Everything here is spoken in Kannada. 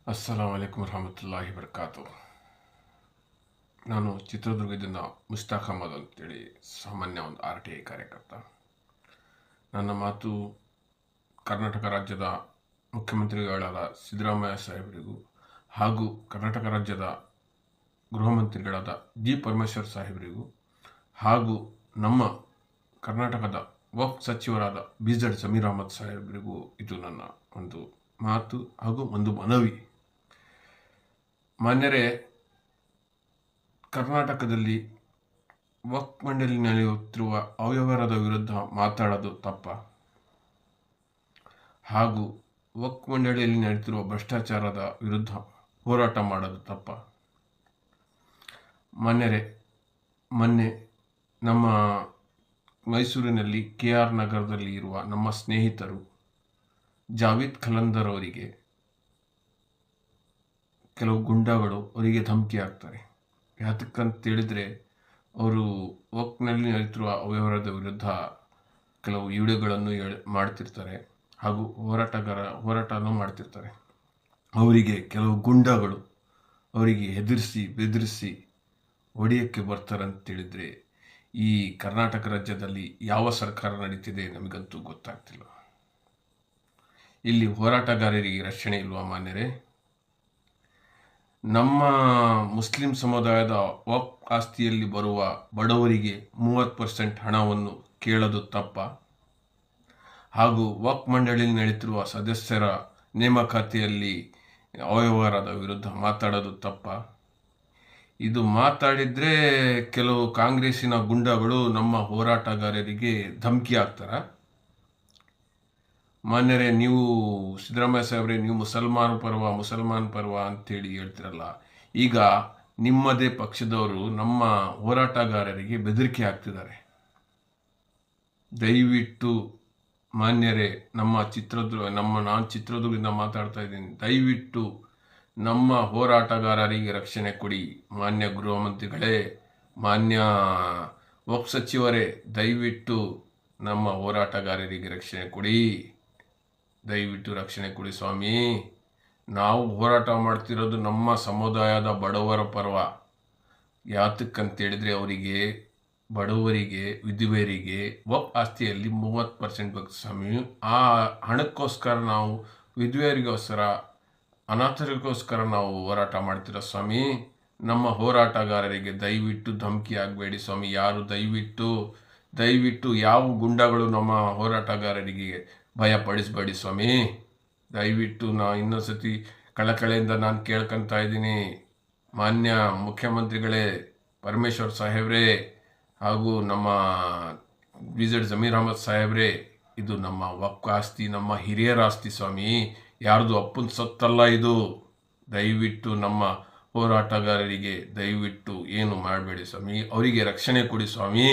ಅಸ್ಸಲಾಂ ವಲೈಕುಂ ವರಹಮತುಲ್ಲಾಹಿ ಬರ್ಕಾತು. ನಾನು ಚಿತ್ರದುರ್ಗದಿಂದ ಮುಸ್ತಾಕ್ ಅಹಮದ್ ಅಂತೇಳಿ ಸಾಮಾನ್ಯ ಒಂದು RTI ಕಾರ್ಯಕರ್ತ. ನನ್ನ ಮಾತು ಕರ್ನಾಟಕ ರಾಜ್ಯದ ಮುಖ್ಯಮಂತ್ರಿಗಳಾದ ಸಿದ್ದರಾಮಯ್ಯ ಸಾಹೇಬರಿಗೂ ಹಾಗೂ ಕರ್ನಾಟಕ ರಾಜ್ಯದ ಗೃಹ ಮಂತ್ರಿಗಳಾದ ಜಿ ಪರಮೇಶ್ವರ್ ಸಾಹೇಬರಿಗೂ ಹಾಗೂ ನಮ್ಮ ಕರ್ನಾಟಕದ ವಕ್ಫ್ ಸಚಿವರಾದ BZ ಜಮೀರ್ ಅಹಮದ್ ಸಾಹೇಬರಿಗೂ ಇದು ನನ್ನ ಒಂದು ಮಾತು ಹಾಗೂ ಒಂದು ಮನವಿ. ಮಾನ್ಯರೇ, ಕರ್ನಾಟಕದಲ್ಲಿ ವಕ್ಫ್ ಮಂಡಳಿ ನಡೆಯುತ್ತಿರುವ ಅವ್ಯವಹಾರದ ವಿರುದ್ಧ ಮಾತಾಡೋದು ತಪ್ಪ ಹಾಗೂ ವಕ್ಫ್ ಮಂಡಳಿಯಲ್ಲಿ ನಡೆಯುತ್ತಿರುವ ಭ್ರಷ್ಟಾಚಾರದ ವಿರುದ್ಧ ಹೋರಾಟ ಮಾಡೋದು ತಪ್ಪ? ಮಾನ್ಯರೇ, ಮೊನ್ನೆ ನಮ್ಮ ಮೈಸೂರಿನಲ್ಲಿ KR ನಗರದಲ್ಲಿ ಇರುವ ನಮ್ಮ ಸ್ನೇಹಿತರು ಜಾವೇದ್ ಖಲಂದರ್ ಅವರಿಗೆ ಕೆಲವು ಗುಂಡಾಗಳು ಅವರಿಗೆ ಧಮಕಿ ಹಾಕ್ತಾರೆ. ಯಾತಕ್ಕಂತೇಳಿದರೆ ಅವರು ವಕ್ಫ್ನಲ್ಲಿ ನಡೆಯುತ್ತಿರುವ ಅವ್ಯವಹಾರದ ವಿರುದ್ಧ ಕೆಲವು ವಿಡಿಯೋಗಳನ್ನು ಮಾಡ್ತಿರ್ತಾರೆ ಹಾಗೂ ಹೋರಾಟನೂ ಮಾಡ್ತಿರ್ತಾರೆ. ಅವರಿಗೆ ಕೆಲವು ಗುಂಡಾಗಳು ಅವರಿಗೆ ಬೆದರಿಸಿ ಹೊಡೆಯೋಕ್ಕೆ ಬರ್ತಾರಂತೇಳಿದರೆ ಈ ಕರ್ನಾಟಕ ರಾಜ್ಯದಲ್ಲಿ ಯಾವ ಸರ್ಕಾರ ನಡೀತಿದೆ ನಮಗಂತೂ ಗೊತ್ತಾಗ್ತಿಲ್ಲ. ಇಲ್ಲಿ ಹೋರಾಟಗಾರರಿಗೆ ರಕ್ಷಣೆ ಇಲ್ವಾ ಮಾನ್ಯರೇ? ನಮ್ಮ ಮುಸ್ಲಿಂ ಸಮುದಾಯದ ವಕ್ಫ್ ಆಸ್ತಿಯಲ್ಲಿ ಬರುವ ಬಡವರಿಗೆ 30% ಹಣವನ್ನು ಕೇಳೋದು ತಪ್ಪ ಹಾಗೂ ವಕ್ಫ್ ಮಂಡಳಿಯಲ್ಲಿ ನಡೆಯುತ್ತಿರುವ ಸದಸ್ಯರ ನೇಮಕಾತಿಯಲ್ಲಿ ಅವ್ಯವಹಾರದ ವಿರುದ್ಧ ಮಾತಾಡೋದು ತಪ್ಪ? ಇದು ಮಾತಾಡಿದರೆ ಕೆಲವು ಕಾಂಗ್ರೆಸ್ಸಿನ ಗುಂಡಗಳು ನಮ್ಮ ಹೋರಾಟಗಾರರಿಗೆ ಧಮಕಿ ಹಾಕ್ತಾರ? ಮಾನ್ಯರೇ, ನೀವು ಸಿದ್ದರಾಮಯ್ಯ ಸಾಹೇಬ್ರೆ, ನೀವು ಮುಸಲ್ಮಾನ್ ಪರ್ವ ಅಂತೇಳಿ ಹೇಳ್ತಿರಲ್ಲ. ಈಗ ನಿಮ್ಮದೇ ಪಕ್ಷದವರು ನಮ್ಮ ಹೋರಾಟಗಾರರಿಗೆ ಬೆದರಿಕೆ ಹಾಕ್ತಿದ್ದಾರೆ. ದಯವಿಟ್ಟು ಮಾನ್ಯರೇ, ನಾನು ಚಿತ್ರದುರ್ಗದಿಂದ ಮಾತಾಡ್ತಾ ಇದ್ದೀನಿ. ದಯವಿಟ್ಟು ನಮ್ಮ ಹೋರಾಟಗಾರರಿಗೆ ರಕ್ಷಣೆ ಕೊಡಿ. ಮಾನ್ಯ ಗೃಹ ಮಂತ್ರಿಗಳೇ, ಮಾನ್ಯ ವಕ್ಫ್ ಸಚಿವರೇ, ದಯವಿಟ್ಟು ನಮ್ಮ ಹೋರಾಟಗಾರರಿಗೆ ರಕ್ಷಣೆ ಕೊಡಿ. ದಯವಿಟ್ಟು ರಕ್ಷಣೆ ಕೊಡಿ ಸ್ವಾಮಿ. ನಾವು ಹೋರಾಟ ಮಾಡ್ತಿರೋದು ನಮ್ಮ ಸಮುದಾಯದ ಬಡವರ ಪರ್ವ. ಯಾತಕ್ಕಂತೇಳಿದರೆ ಅವರಿಗೆ, ಬಡವರಿಗೆ, ವಿಧವೆಯರಿಗೆ ವಕ್ಫ್ ಆಸ್ತಿಯಲ್ಲಿ 30% ಬೇಕು ಸ್ವಾಮಿ. ಆ ಹಣಕ್ಕೋಸ್ಕರ ನಾವು ವಿಧವೆಯರಿಗೋಸ್ಕರ, ಅನಾಥರಿಗೋಸ್ಕರ ನಾವು ಹೋರಾಟ ಮಾಡ್ತಿರೋ ಸ್ವಾಮಿ. ನಮ್ಮ ಹೋರಾಟಗಾರರಿಗೆ ದಯವಿಟ್ಟು ಧಮಕಿ ಆಗಬೇಡಿ ಸ್ವಾಮಿ. ಯಾರು ದಯವಿಟ್ಟು ಯಾವ ಗುಂಡಗಳು ನಮ್ಮ ಹೋರಾಟಗಾರರಿಗೆ ಭಯಪಡಿಸಬೇಡಿ ಸ್ವಾಮಿ. ದಯವಿಟ್ಟು ಇನ್ನೊಂದು ಸತಿ ಕಳಕಳೆಯಿಂದ ನಾನು ಕೇಳ್ಕೊತಾ ಇದ್ದೀನಿ. ಮಾನ್ಯ ಮುಖ್ಯಮಂತ್ರಿಗಳೇ, ಪರಮೇಶ್ವರ್ ಸಾಹೇಬ್ರೇ ಹಾಗೂ ನಮ್ಮ BZ ಜಮೀರ್ ಅಹಮದ್ ಸಾಹೇಬ್ರೇ, ಇದು ನಮ್ಮ ವಕ್ಫ್ ಆಸ್ತಿ, ನಮ್ಮ ಹಿರಿಯರ ಆಸ್ತಿ ಸ್ವಾಮಿ. ಯಾರ್ದು ಅಪ್ಪನ ಸೊತ್ತಲ್ಲ ಇದು. ದಯವಿಟ್ಟು ನಮ್ಮ ಹೋರಾಟಗಾರರಿಗೆ ದಯವಿಟ್ಟು ಏನು ಮಾಡಬೇಡಿ ಸ್ವಾಮಿ. ಅವರಿಗೆ ರಕ್ಷಣೆ ಕೊಡಿ ಸ್ವಾಮಿ.